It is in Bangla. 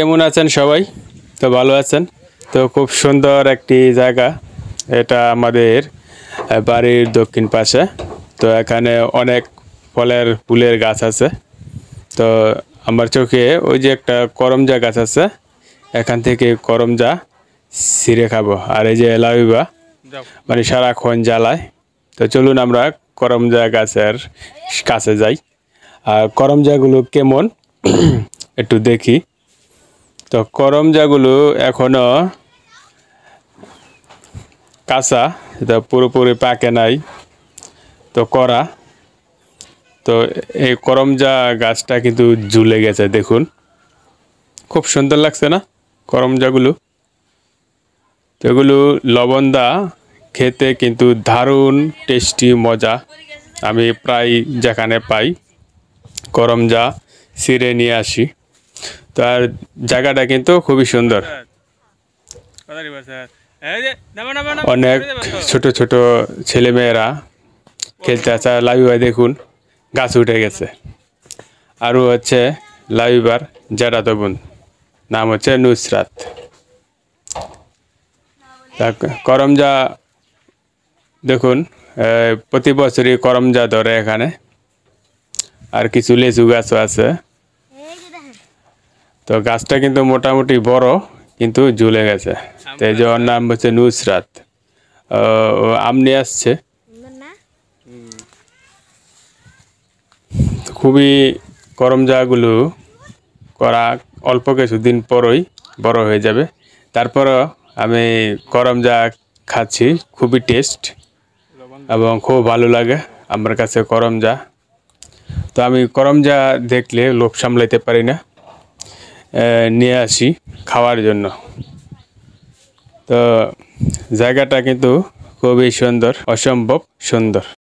কেমন আছেন সবাই? তো ভালো আছেন? তো খুব সুন্দর একটি জায়গা। এটা আমাদের বাড়ির দক্ষিণ পাশে। তো এখানে অনেক ফলের ফুলের গাছ আছে। তো আমার চোখে ওই যে একটা করমজা গাছ আছে, এখান থেকে করমজা ছিঁড়ে খাবো। আর এই যে লাউবা মানে সারাক্ষণ জ্বালায়। তো চলুন আমরা করমজা গাছের কাছে যাই। আর করমজাগুলো কেমন একটু দেখি। তো করমজাগুলো এখনো কাঁচা, এটা পুরোপুরি পাকে নাই। তো করা তো এই করমজা গাছটা কিন্তু ঝুলে গেছে, দেখুন খুব সুন্দর লাগছে না করমজাগুলো। তো এগুলো লবণদা, খেতে কিন্তু দারুণ টেস্টি মজা। আমি প্রায় যেখানে পাই করমজা ছিঁড়ে নিয়ে আসি। তো আর জায়গাটা কিন্তু খুবই সুন্দর। অনেক ছোট ছোট ছেলেমেয়েরা খেলতে আছে। লাবিবার দেখুন গাছ উঠে গেছে। আরও হচ্ছে লাবিবার জ্যাঠাতো বোন, নাম হচ্ছে নুসরাত। করমজা দেখুন, প্রতি বছরই করমজা ধরে এখানে। আর কিছু লেচু গাছও আছে। তো গাছটা কিন্তু মোটামুটি বড়, কিন্তু ঝুলে গেছে। তো এই যে ওর নাম হচ্ছে নুসরাত। ও আম নিয়ে আসছে। খুবই করমজাগুলো করা অল্প কিছুদিন পরই বড় হয়ে যাবে। তারপরও আমি করমজা খাচ্ছি, খুবই টেস্ট এবং খুব ভালো লাগে আমার কাছে করমজা। তো আমি করমজা দেখলে লোভ সামলাইতে পারি না, নিয়ে আসি খাওয়ার জন্য। তো জায়গাটা কিন্তু খুবই সুন্দর, অসম্ভব সুন্দর।